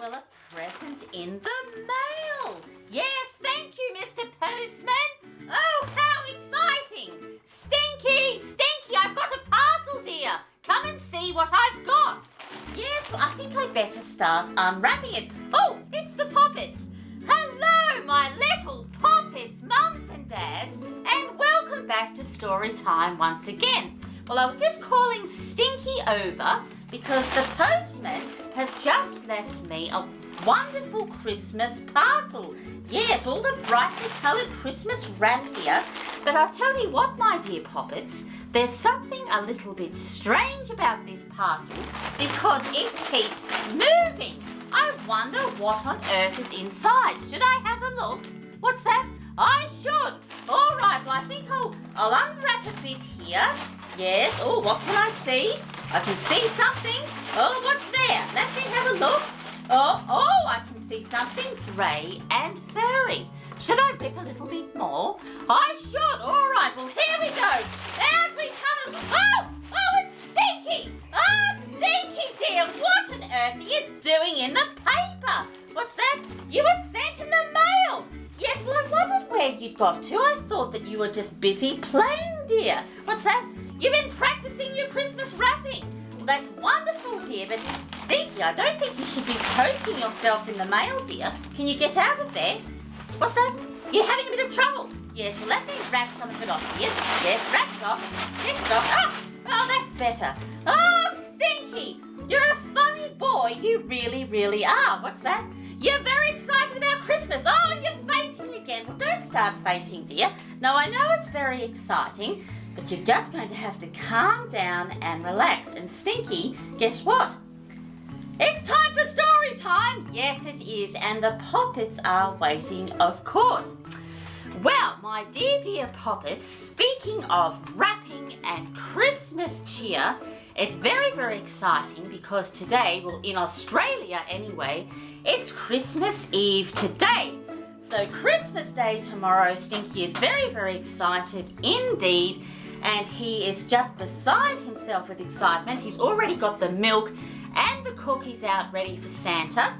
well, a present in the mail. Yes, thank you, Mr. Postman. Oh, how exciting. Stinky, I've got a parcel, dear. Come and see what I've got. Yes, well, I think I'd better start unwrapping it. Oh, it's the Poppets. Hello, my little Poppets, mums and dads, and welcome back to story time once again. Well, I was just calling Stinky over because the postman has just left me a wonderful Christmas parcel. Yes, all the brightly coloured Christmas wrap here. But I'll tell you what, my dear Poppets, there's something a little bit strange about this parcel because it keeps moving. I wonder what on earth is inside. Should I have a look? What's that? I should. All right, well, I think I'll unwrap a bit here. Yes, oh, what can I see? I can see something. Oh, what's there? Let me have a look. Oh, I can see something grey and furry. Should I rip a little bit more? I should. All right, well, here we go. Out we come. Oh, it's Stinky. Ah, Stinky, dear, what on earth are you doing in the paper? What's that? You were sent in the mail. Yes, well, I wondered where you'd got to. I thought that you were just busy playing, dear. What's that? You've been practicing your Christmas wrapping. Well, that's wonderful, dear, but Stinky, I don't think you should be posting yourself in the mail, dear. Can you get out of there? What's that? You're having a bit of trouble. Yes, well, let me wrap some of it off here. Yes, wrap it off. Yes, it off. Oh, that's better. Oh, Stinky, you're a funny boy. You really, really are. What's that? You're very excited about Christmas. Oh, you're fainting again. Well, don't start fainting, dear. No, I know it's very exciting, but you're just going to have to calm down and relax. And Stinky, guess what? It's time for story time. Yes, it is. And the Poppets are waiting, of course. Well, my dear Poppets, speaking of wrapping and Christmas cheer, it's very, very exciting because today, well, in Australia anyway, it's Christmas Eve today. So Christmas Day tomorrow, Stinky is very, very excited indeed. And he is just beside himself with excitement. He's already got the milk and the cookies out ready for Santa.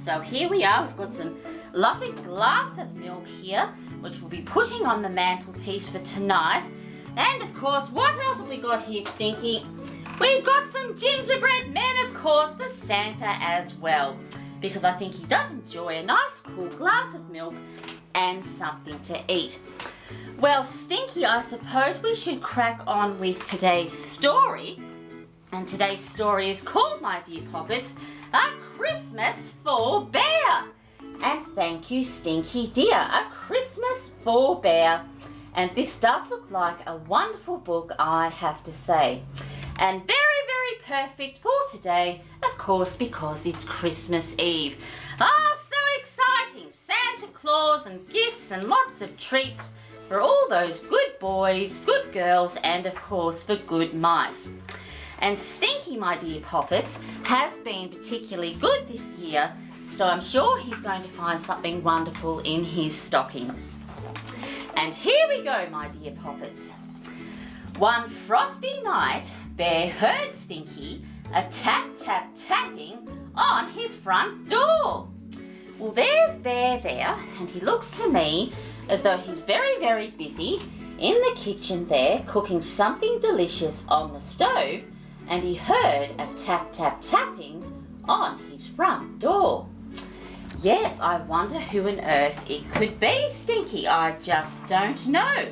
So here we are. We've got some lovely glass of milk here, which we'll be putting on the mantelpiece for tonight. And of course, what else have we got here, Stinky? We've got some gingerbread men, of course, for Santa as well, because I think he does enjoy a nice cool glass of milk and something to eat. Well, Stinky, I suppose we should crack on with today's story. And today's story is called, my dear Poppets, A Christmas for Bear. And thank you, Stinky dear, A Christmas for Bear. And this does look like a wonderful book, I have to say. And very, very perfect for today, of course, because it's Christmas Eve. Oh, so exciting! Santa Claus and gifts and lots of treats for all those good boys, good girls, and of course for good mice. And Stinky, my dear Poppets, has been particularly good this year, so I'm sure he's going to find something wonderful in his stocking. And here we go, my dear Poppets. One frosty night, Bear heard Stinky a tapping on his front door. Well, there's Bear there, and he looks to me as though he's very, very busy in the kitchen there, cooking something delicious on the stove, and he heard a tapping on his front door. Yes, I wonder who on earth it could be, Stinky. I just don't know.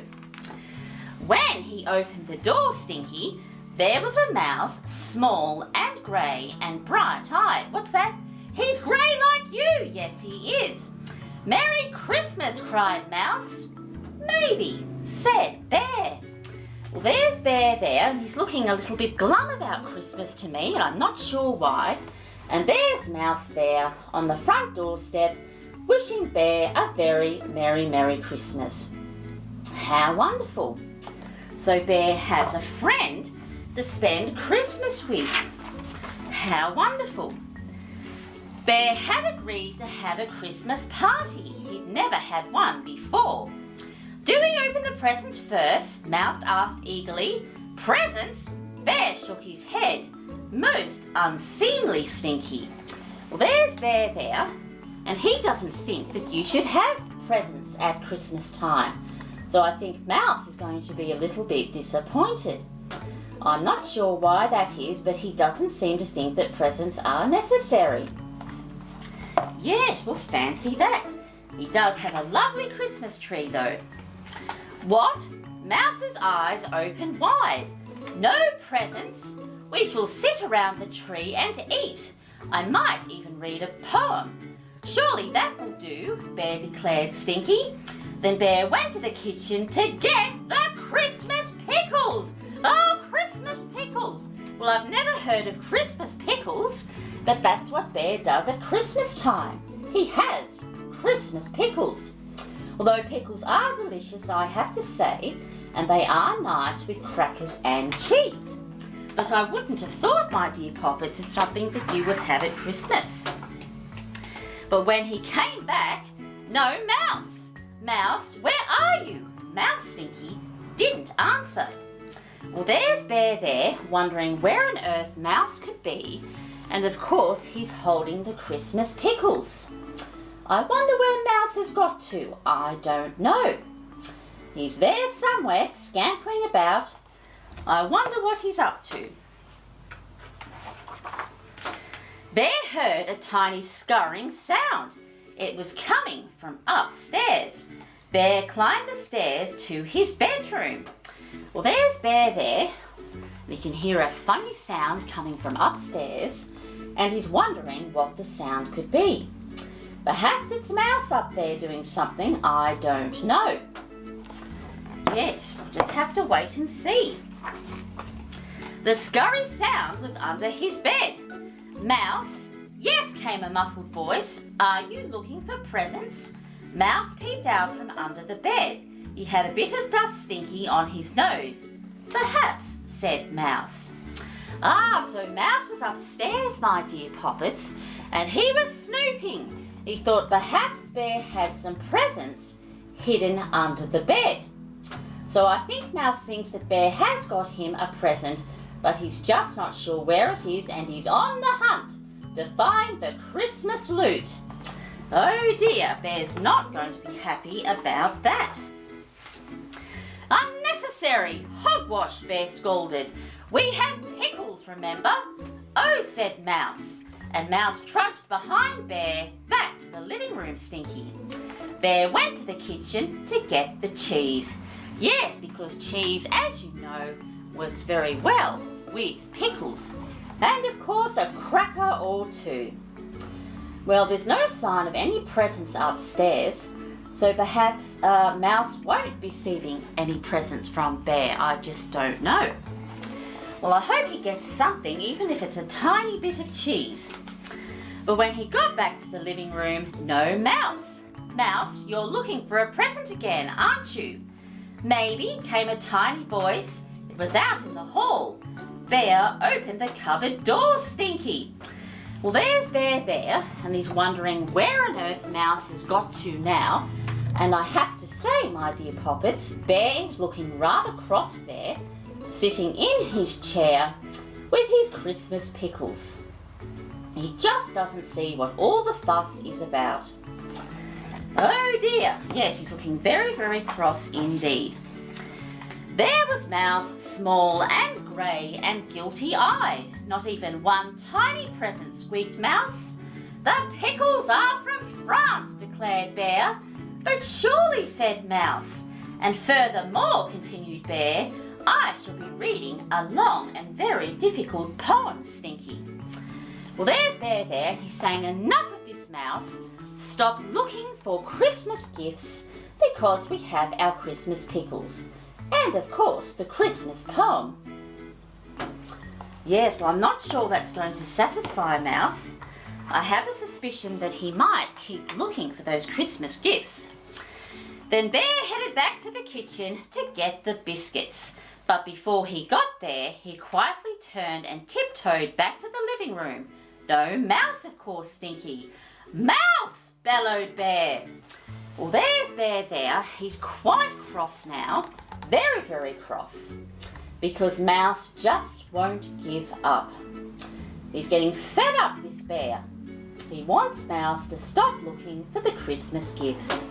When he opened the door, Stinky, there was a mouse, small and grey and bright-eyed. What's that? He's grey like you. Yes, he is. Merry Christmas, cried Mouse. Maybe, said Bear. Well, there's Bear there, and he's looking a little bit glum about Christmas to me, and I'm not sure why. And there's Mouse there on the front doorstep, wishing Bear a very merry, merry Christmas. How wonderful. So Bear has a friend to spend Christmas with. How wonderful. Bear had agreed to have a Christmas party. He'd never had one before. Do we open the presents first? Mouse asked eagerly. Presents? Bear shook his head. Most unseemly, Stinky. Well, there's Bear there, and he doesn't think that you should have presents at Christmas time. So I think Mouse is going to be a little bit disappointed. I'm not sure why that is, but he doesn't seem to think that presents are necessary. Yes, well, fancy that. He does have a lovely Christmas tree though. What? Mouse's eyes open wide. No presents? We shall sit around the tree and eat. I might even read a poem. Surely that will do, Bear declared Stinky. Then Bear went to the kitchen to get the Christmas pickles. Oh, Christmas pickles. Well, I've never heard of Christmas pickles, but that's what Bear does at Christmas time. He has Christmas pickles. Although pickles are delicious, I have to say, and they are nice with crackers and cheese. But I wouldn't have thought, my dear Poppets, it's something that you would have at Christmas. But when he came back, no Mouse. Mouse, where are you? Mouse Stinky didn't answer. Well, there's Bear there, wondering where on earth Mouse could be, and of course he's holding the Christmas pickles. I wonder where Mouse has got to. I don't know. He's there somewhere, scampering about. I wonder what he's up to. Bear heard a tiny scurrying sound. It was coming from upstairs. Bear climbed the stairs to his bedroom. Well, there's Bear there. We can hear a funny sound coming from upstairs, and he's wondering what the sound could be. Perhaps it's Mouse up there doing something, I don't know. Yes, we'll just have to wait and see. The scurry sound was under his bed. Mouse, yes, came a muffled voice. Are you looking for presents? Mouse peeped out from under the bed. He had a bit of dust Stinky on his nose. Perhaps, said Mouse. Ah, so Mouse was upstairs, my dear Poppets, and he was snooping. He thought perhaps Bear had some presents hidden under the bed. So I think Mouse thinks that Bear has got him a present, but he's just not sure where it is, and he's on the hunt to find the Christmas loot. Oh dear, Bear's not going to be happy about that. Unnecessary! Hogwash, Bear scolded. We have pickles, remember? Oh, said Mouse. And Mouse trudged behind Bear back to the living room, Stinky. Bear went to the kitchen to get the cheese. Yes, because cheese, as you know, works very well with pickles. And of course a cracker or two. Well, there's no sign of any presents upstairs, so perhaps Mouse won't be receiving any presents from Bear. I just don't know. Well, I hope he gets something, even if it's a tiny bit of cheese. But when he got back to the living room, no Mouse. Mouse, you're looking for a present again, aren't you? Maybe, came a tiny voice. It was out in the hall. Bear opened the cupboard door, Stinky. Well, there's Bear there, and he's wondering where on earth Mouse has got to now. And I have to say, my dear Poppets, Bear is looking rather cross there, sitting in his chair with his Christmas pickles. He just doesn't see what all the fuss is about. Oh dear, yes, he's looking very, very cross indeed. There was Mouse, small and grey and guilty-eyed. Not even one tiny present, squeaked Mouse. The pickles are from France, declared Bear. But surely, said Mouse. And furthermore, continued Bear, I shall be reading a long and very difficult poem, Stinky. Well, there's Bear there. He's saying enough of this, Mouse. Stop looking for Christmas gifts because we have our Christmas pickles. And, of course, the Christmas poem. Yes, well, I'm not sure that's going to satisfy Mouse. I have a suspicion that he might keep looking for those Christmas gifts. Then Bear headed back to the kitchen to get the biscuits. But before he got there, he quietly turned and tiptoed back to the living room. No Mouse, of course, Stinky. Mouse! Bellowed Bear. Well, there's Bear there. He's quite cross now. Very, very cross. Because Mouse just won't give up. He's getting fed up, this Bear. he wants Mouse to stop looking for the Christmas gifts.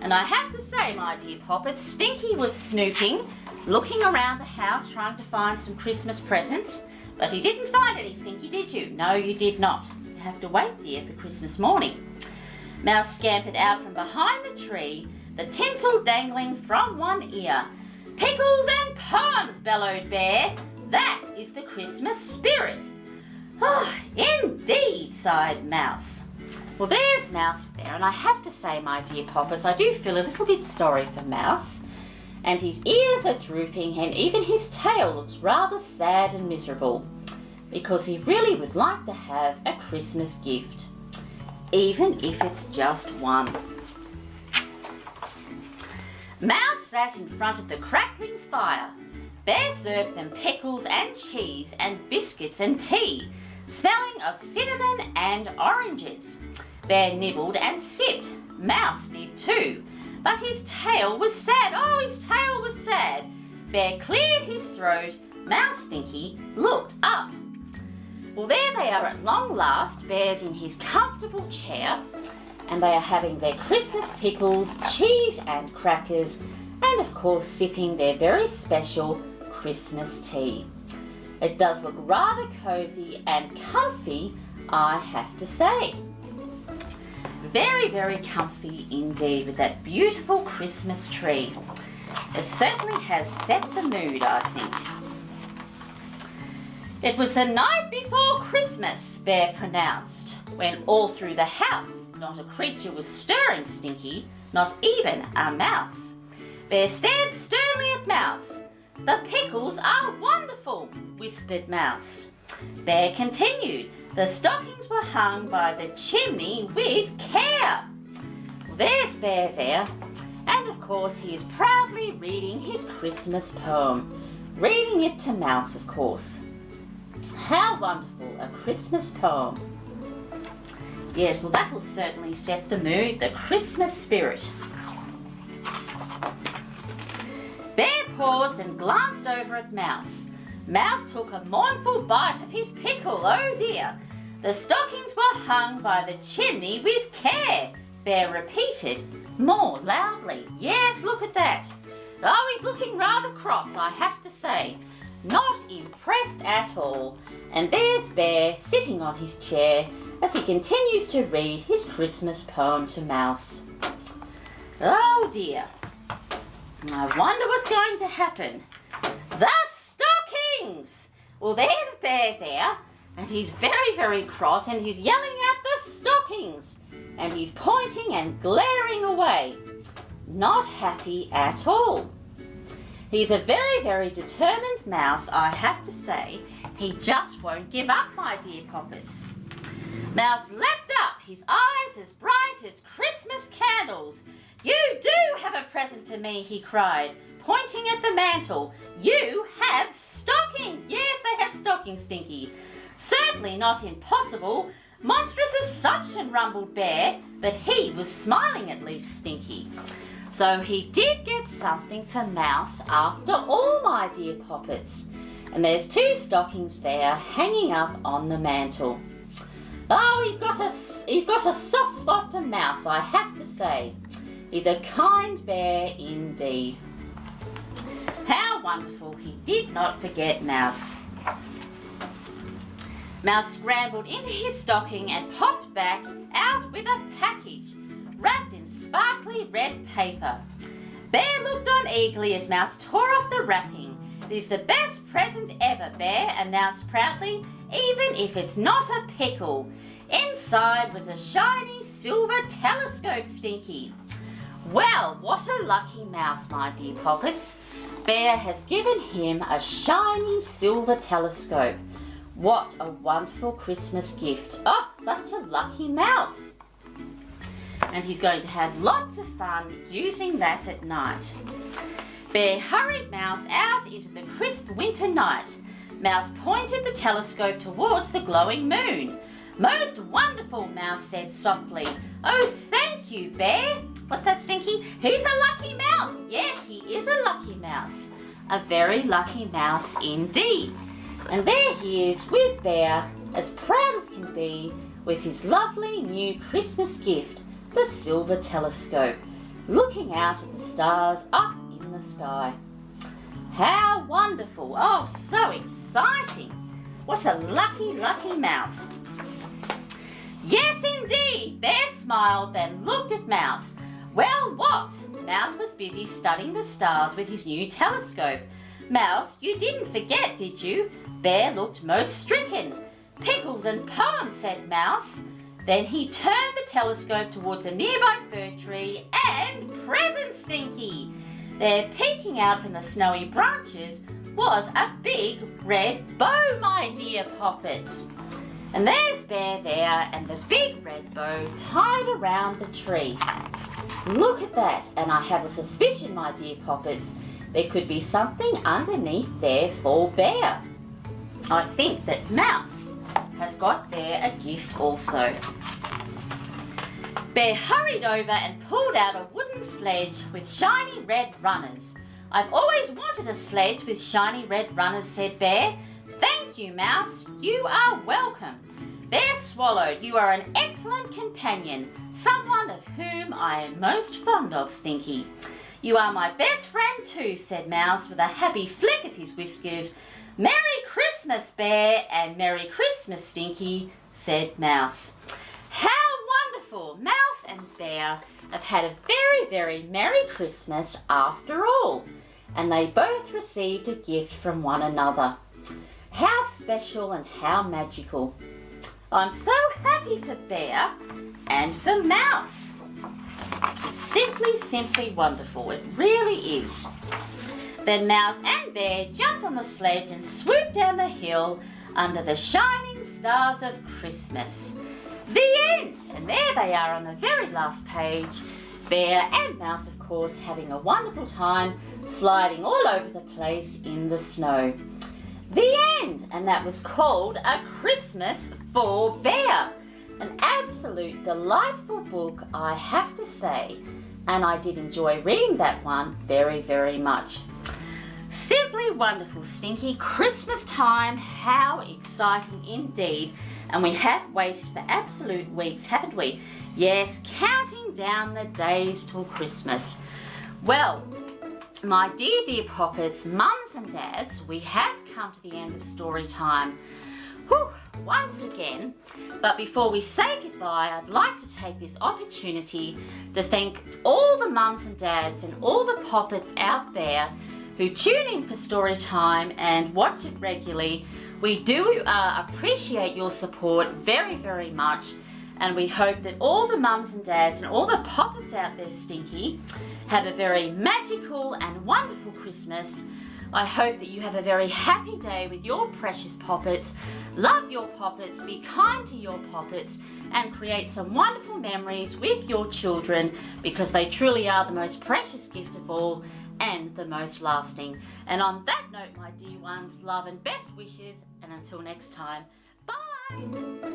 And I have to say, my dear Poppets, Stinky was snooping, looking around the house trying to find some Christmas presents, but he didn't find any, Stinky, did you? No, you did not. You have to wait, dear, for Christmas morning. Mouse scampered out from behind the tree, the tinsel dangling from one ear. Pickles and poems, bellowed Bear. That is the Christmas spirit. Oh, indeed, sighed Mouse. Well, there's Mouse there, and I have to say, my dear Poppets, I do feel a little bit sorry for Mouse. And his ears are drooping, and even his tail looks rather sad and miserable, because he really would like to have a Christmas gift, even if it's just one. Mouse sat in front of the crackling fire. Bear served them pickles and cheese and biscuits and tea, smelling of cinnamon and oranges. Bear nibbled and sipped. Mouse did too. But his tail was sad. Oh, his tail was sad. Bear cleared his throat. Mouse Stinky looked up. Well, there they are at long last. Bear's in his comfortable chair, and they are having their Christmas pickles, cheese and crackers, and of course sipping their very special Christmas tea. It does look rather cosy and comfy, I have to say. Very, very comfy indeed, with that beautiful Christmas tree. It certainly has set the mood, I think. It was the night before Christmas, Bear pronounced, when all through the house not a creature was stirring, Stinky, not even a mouse. Bear stared sternly at Mouse. The pickles are wonderful, whispered Mouse. Bear continued. The stockings were hung by the chimney with care. Well, there's Bear there, and of course he is proudly reading his Christmas poem. Reading it to Mouse, of course. How wonderful, a Christmas poem. Yes, well, that'll certainly set the mood, the Christmas spirit. Bear paused and glanced over at Mouse. Mouse took a mournful bite of his pickle. Oh dear. The stockings were hung by the chimney with care, Bear repeated more loudly. Yes, look at that. Oh, he's looking rather cross, I have to say. Not impressed at all. And there's Bear sitting on his chair as he continues to read his Christmas poem to Mouse. Oh dear. I wonder what's going to happen. The stockings! Well, there's Bear there, and he's very, very cross, and he's yelling at the stockings, and he's pointing and glaring away. Not happy at all. He's a very, very determined mouse, I have to say. He just won't give up, my dear Poppets. Mouse leapt up, his eyes as bright as Christmas candles. You do have a present for me, he cried, pointing at the mantel. You have stockings. Yes, they have stockings, Stinky. Certainly not impossible. Monstrous assumption, rumbled Bear, but he was smiling at least, Stinky. So he did get something for Mouse after all, my dear Poppets. And there's 2 stockings there hanging up on the mantel. Oh, he's got a soft spot for Mouse, I have to say. He's a kind bear indeed. How wonderful, he did not forget Mouse. Mouse scrambled into his stocking and popped back out with a package wrapped in sparkly red paper. Bear looked on eagerly as Mouse tore off the wrapping. It is the best present ever, Bear announced proudly, even if it's not a pickle. Inside was a shiny silver telescope, Stinky. Well, what a lucky mouse, my dear Poppets. Bear has given him a shiny silver telescope. What a wonderful Christmas gift. Oh, such a lucky mouse. And he's going to have lots of fun using that at night. Bear hurried Mouse out into the crisp winter night. Mouse pointed the telescope towards the glowing moon. Most wonderful, Mouse said softly. Oh, thank you, Bear. What's that, Stinky? He's a lucky mouse. Yes, he is a lucky mouse. A very lucky mouse indeed. And there he is with Bear, as proud as can be, with his lovely new Christmas gift, the silver telescope, looking out at the stars up in the sky. How wonderful! Oh, so exciting! What a lucky, lucky mouse. Yes, indeed. Bear smiled, then looked at Mouse. Well, what? Mouse was busy studying the stars with his new telescope. Mouse, you didn't forget, did you? Bear looked most stricken. Pickles and poems, said Mouse. Then he turned the telescope towards a nearby fir tree and present, Stinky! There, peeking out from the snowy branches, was a big red bow, my dear poppets. And there's Bear there and the big red bow tied around the tree. Look at that, and I have a suspicion, my dear poppets, there could be something underneath there for Bear. I think that Mouse has got Bear a gift also. Bear hurried over and pulled out a wooden sledge with shiny red runners. I've always wanted a sledge with shiny red runners, said Bear. Thank you, Mouse. You are welcome. Bear swallowed. You are an excellent companion, someone of whom I am most fond of, Stinky. You are my best friend too, said Mouse with a happy flick of his whiskers. Merry Christmas, Bear, and Merry Christmas, Stinky, said Mouse. How wonderful! Mouse and Bear have had a very, very Merry Christmas after all, and they both received a gift from one another. How special and how magical. I'm so happy for Bear and for Mouse. It's simply, simply wonderful. It really is. Then Mouse and Bear jumped on the sledge and swooped down the hill under the shining stars of Christmas. The end! And there they are on the very last page. Bear and Mouse, of course, having a wonderful time sliding all over the place in the snow. The end! And that was called A Christmas for Bear. An absolute delightful book, I have to say. And I did enjoy reading that one very, very much. Simply wonderful, Stinky. Christmas time, how exciting indeed. And we have waited for absolute weeks, haven't we? Yes, counting down the days till Christmas. Well, my dear, dear poppets, mums and dads, we have come to the end of story time. Whew, once again. But before we say goodbye, I'd like to take this opportunity to thank all the mums and dads and all the poppets out there who tune in for story time and watch it regularly. We do appreciate your support very, very much, and we hope that all the mums and dads and all the poppets out there, Stinky, have a very magical and wonderful Christmas. I hope that you have a very happy day with your precious poppets. Love your poppets, be kind to your poppets, and create some wonderful memories with your children, because they truly are the most precious gift of all and the most lasting. And on that note, my dear ones, love and best wishes, and until next time, bye!